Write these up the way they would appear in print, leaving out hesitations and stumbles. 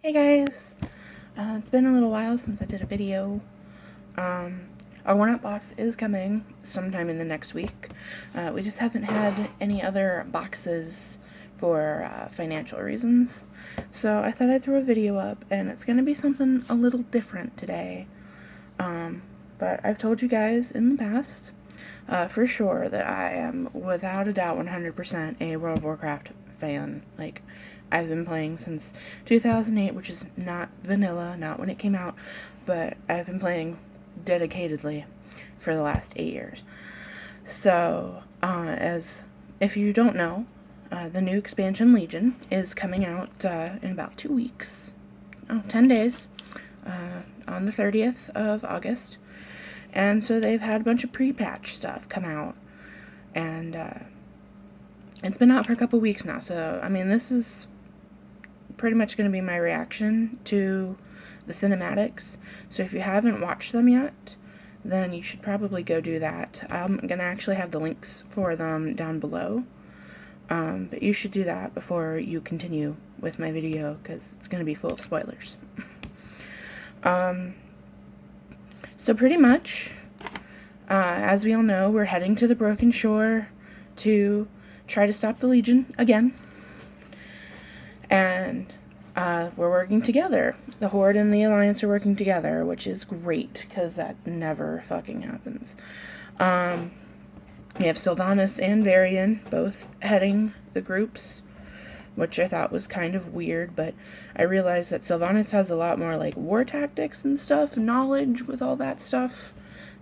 Hey guys! It's been a little while since I did a video. Our one-up box is coming sometime in the next week. We just haven't had any other boxes for financial reasons. So I thought I'd throw a video up, and it's going to be something a little different today. But I've told you guys in the past, for sure, that I am without a doubt 100% a World of Warcraft fan. Like, I've been playing since 2008, which is not vanilla, not when it came out, but I've been playing dedicatedly for the last 8 years. So, if you don't know, the new expansion Legion is coming out in about 2 weeks. 10 days, on the 30th of August. And so they've had a bunch of pre-patch stuff come out. And it's been out for a couple weeks now. So, I mean, this is pretty much going to be my reaction to the cinematics. So if you haven't watched them yet, then you should probably go do that. I'm going to actually have the links for them down below. But you should do that before you continue with my video, because it's going to be full of spoilers. So pretty much, as we all know, we're heading to the Broken Shore to try to stop the Legion again. And we're working together. The Horde and the Alliance are working together, which is great, because that never fucking happens. We have Sylvanas and Varian both heading the groups, which I thought was kind of weird, but I realized that Sylvanas has a lot more, like, war tactics and stuff, knowledge with all that stuff,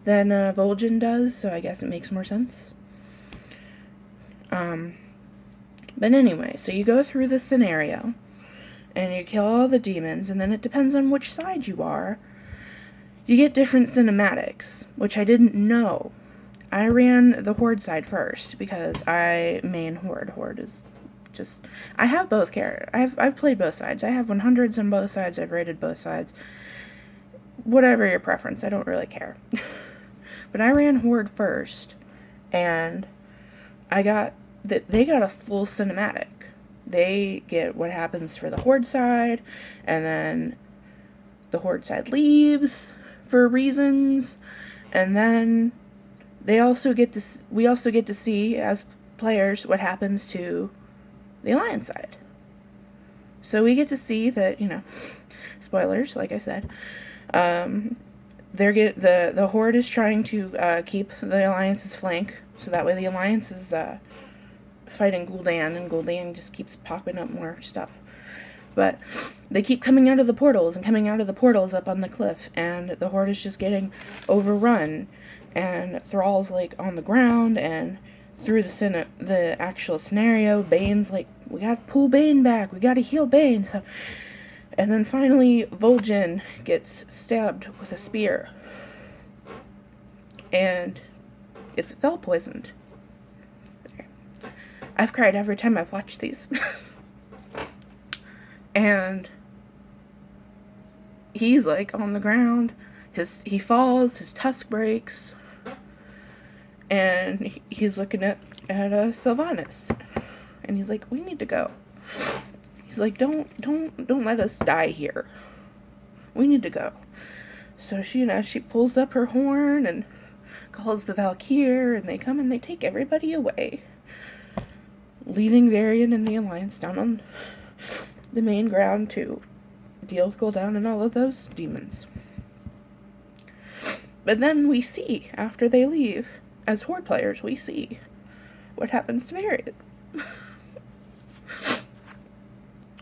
than Vol'jin does, so I guess it makes more sense. But anyway, so you go through this scenario, and you kill all the demons, and then it depends on which side you are. You get different cinematics, which I didn't know. I ran the Horde side first, because I main Horde. Horde is just... I have both characters. I've played both sides. I have 100s on both sides. I've rated both sides. Whatever your preference, I don't really care. But I ran Horde first, and I got... they got a full cinematic. They get what happens for the Horde side, and then the Horde side leaves for reasons, and then we also get to see as players what happens to the Alliance side. So we get to see that, you know, spoilers, like I said, the Horde is trying to keep the Alliance's flank, so that way the Alliance is fighting Gul'dan, and Gul'dan just keeps popping up more stuff. But they keep coming out of the portals and coming out of the portals up on the cliff, and the Horde is just getting overrun, and Thrall's like on the ground, and through the actual scenario, Bane's like, we gotta pull Bane back, we gotta heal Bane. So, and then finally Vol'jin gets stabbed with a spear, and it's fell poisoned. I've cried every time I've watched these. And he's like on the ground. He falls, his tusk breaks, and he's looking at Sylvanas, and he's like, we need to go. He's like, don't let us die here. We need to go. So she pulls up her horn and calls the Valkyr, and they come and they take everybody away, leaving Varian and the Alliance down on the main ground to deal with Gul'dan and all of those demons. But then we see, after they leave, as Horde players, we see what happens to Varian.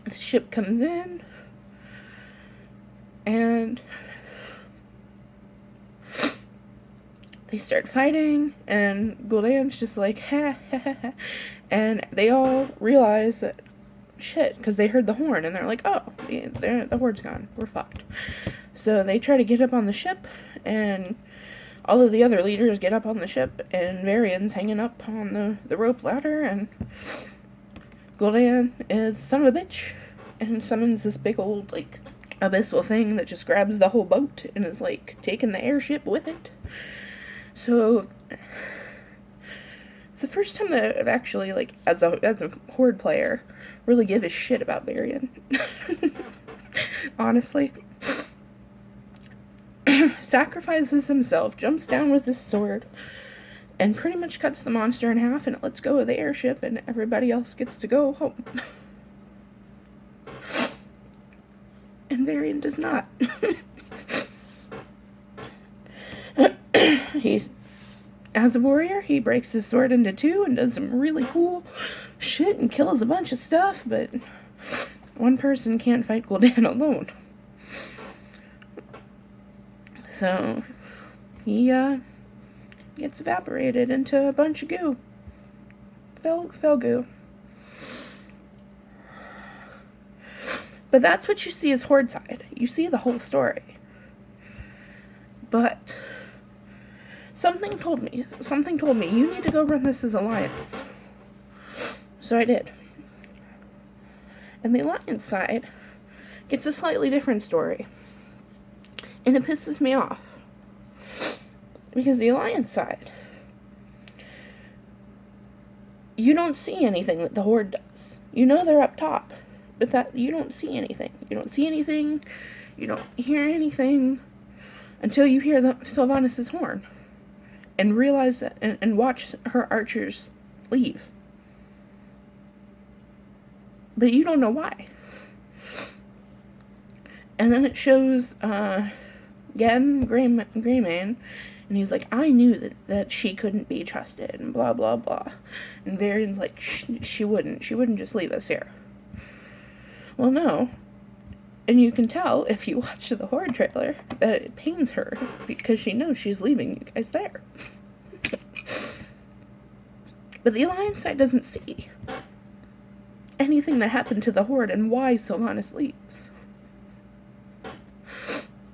The ship comes in, and they start fighting, and Gul'dan's just like, ha, ha, ha, ha. And they all realize that, shit, because they heard the horn, and they're like, oh, the Horde's gone, we're fucked. So they try to get up on the ship, and all of the other leaders get up on the ship, and Varian's hanging up on the rope ladder, and Gul'dan is son of a bitch, and summons this big old, like, abyssal thing that just grabs the whole boat, and is, like, taking the airship with it. So it's the first time that I've actually, like, as a Horde player, really give a shit about Varian. honestly. Sacrifices himself, jumps down with his sword, and pretty much cuts the monster in half, and it lets go of the airship, and everybody else gets to go home. And Varian does not. As a warrior, he breaks his sword into two and does some really cool shit and kills a bunch of stuff, but one person can't fight Gul'dan alone. So, he gets evaporated into a bunch of goo. Fell goo. But that's what you see as Horde side. You see the whole story. But something told me, you need to go run this as Alliance. So I did. And the Alliance side gets a slightly different story. And it pisses me off. Because the Alliance side, you don't see anything that the Horde does. You know they're up top. But that you don't see anything. You don't see anything. You don't hear anything until you hear Sylvanas' horn and realize that and watch her archers leave. But you don't know why. And then it shows Gen Greymane, and he's like, I knew that she couldn't be trusted, and blah blah blah. And Varian's like, she wouldn't just leave us here. Well, no. And you can tell, if you watch the Horde trailer, that it pains her, because she knows she's leaving you guys there. But the Alliance side doesn't see anything that happened to the Horde and why Sylvanas leaves.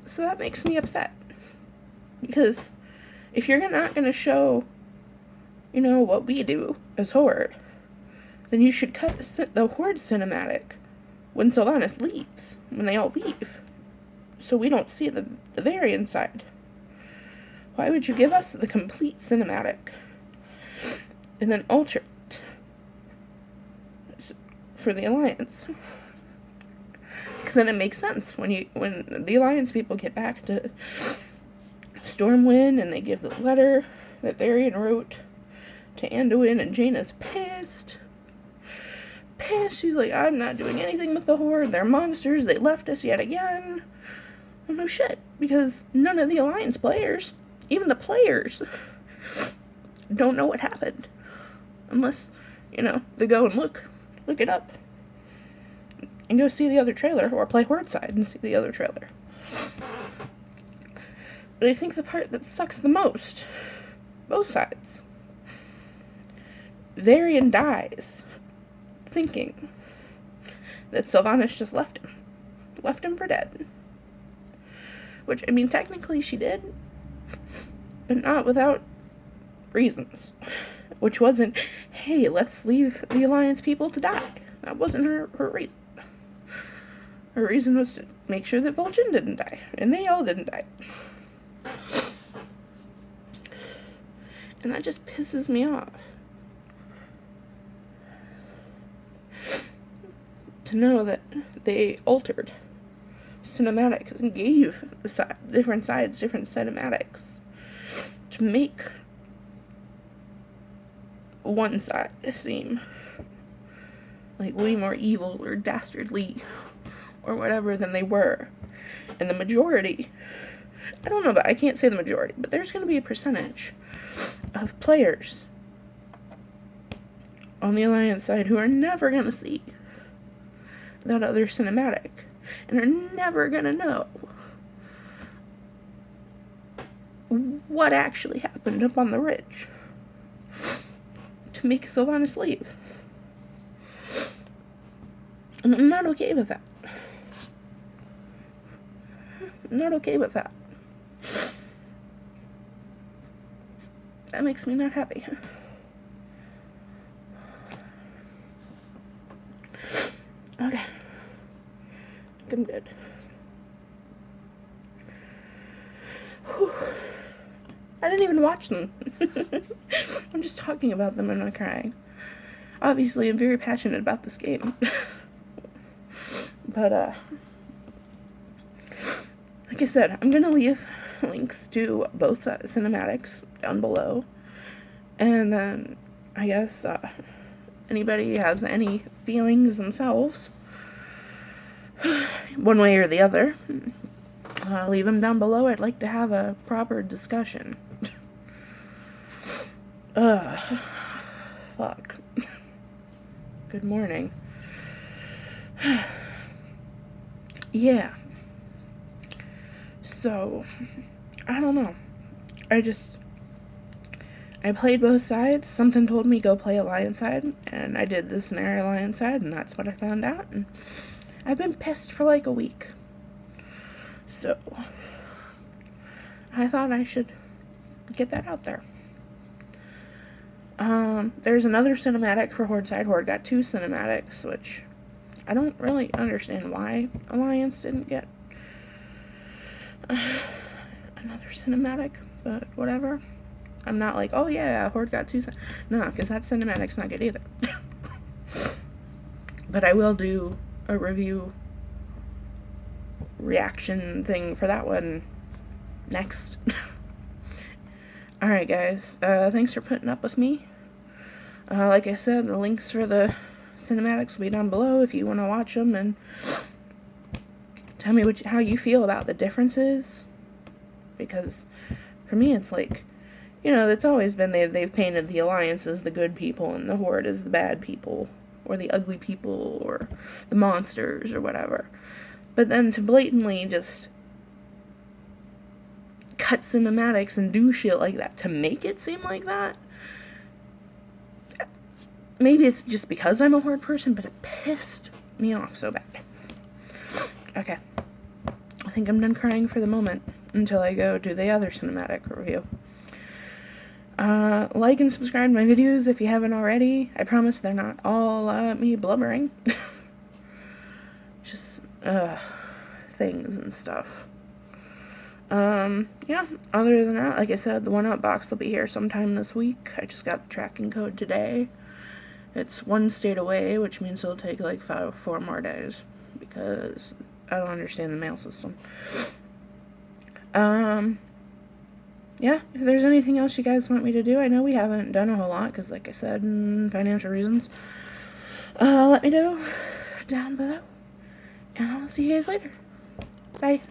So that makes me upset. Because if you're not going to show, what we do as Horde, then you should cut the Horde cinematic when Sylvanas leaves, when they all leave, so we don't see the Varian side. Why would you give us the complete cinematic and then alter it for the Alliance? Because then it makes sense when the Alliance people get back to Stormwind and they give the letter that Varian wrote to Anduin, and Jaina's pissed. She's like, I'm not doing anything with the Horde. They're monsters. They left us yet again. Well, no shit, because none of the Alliance players, even the players, don't know what happened. Unless, they go and look it up. And go see the other trailer, or play Horde side and see the other trailer. But I think the part that sucks the most, both sides, Varian dies thinking that Sylvanas just left him for dead. Which, technically she did, but not without reasons. Which wasn't, hey, let's leave the Alliance people to die. That wasn't her reason. Her reason was to make sure that Vol'jin didn't die, and they all didn't die. And that just pisses me off. To know that they altered cinematics and gave the different sides different cinematics to make one side seem like way more evil or dastardly or whatever than they were. And the majority, I don't know, but I can't say the majority, but there's going to be a percentage of players on the Alliance side who are never going to see that other cinematic, and are never gonna know what actually happened up on the ridge to make Sylvanas leave. And I'm not okay with that. I'm not okay with that. That makes me not happy. Okay. I'm good. Whew. I didn't even watch them. I'm just talking about them and not crying. Obviously, I'm very passionate about this game. But, like I said, I'm going to leave links to both cinematics down below. And then, I guess, anybody has any feelings themselves, one way or the other, leave them down below. I'd like to have a proper discussion. Fuck. Good morning. Yeah. So, I don't know. I played both sides. Something told me go play a lion side, and I did the scenario lion side, and that's what I found out, and I've been pissed for like a week. So, I thought I should get that out there. There's another cinematic for Horde side. Horde got 2 cinematics, which I don't really understand why Alliance didn't get another cinematic, but whatever. I'm not like, oh yeah, Horde got 2. No, because that cinematic's not good either. But I will do a review reaction thing for that one next. Alright guys, thanks for putting up with me. Like I said, the links for the cinematics will be down below if you want to watch them, and tell me how you feel about the differences, because for me it's like, you know, it's always been they've painted the Alliance as the good people and the Horde as the bad people, or the ugly people, or the monsters, or whatever. But then to blatantly just cut cinematics and do shit like that to make it seem like that, maybe it's just because I'm a Horde person, but it pissed me off so bad. Okay. I think I'm done crying for the moment until I go do the other cinematic review. Like and subscribe to my videos if you haven't already. I promise they're not all me blubbering. Just things and stuff. Yeah, other than that, like I said, the 1-up box will be here sometime this week. I just got the tracking code today. It's 1 state away, which means it'll take like 4 more days, because I don't understand the mail system. Yeah, if there's anything else you guys want me to do, I know we haven't done a whole lot, because like I said, financial reasons. Let me know down below, and I'll see you guys later. Bye.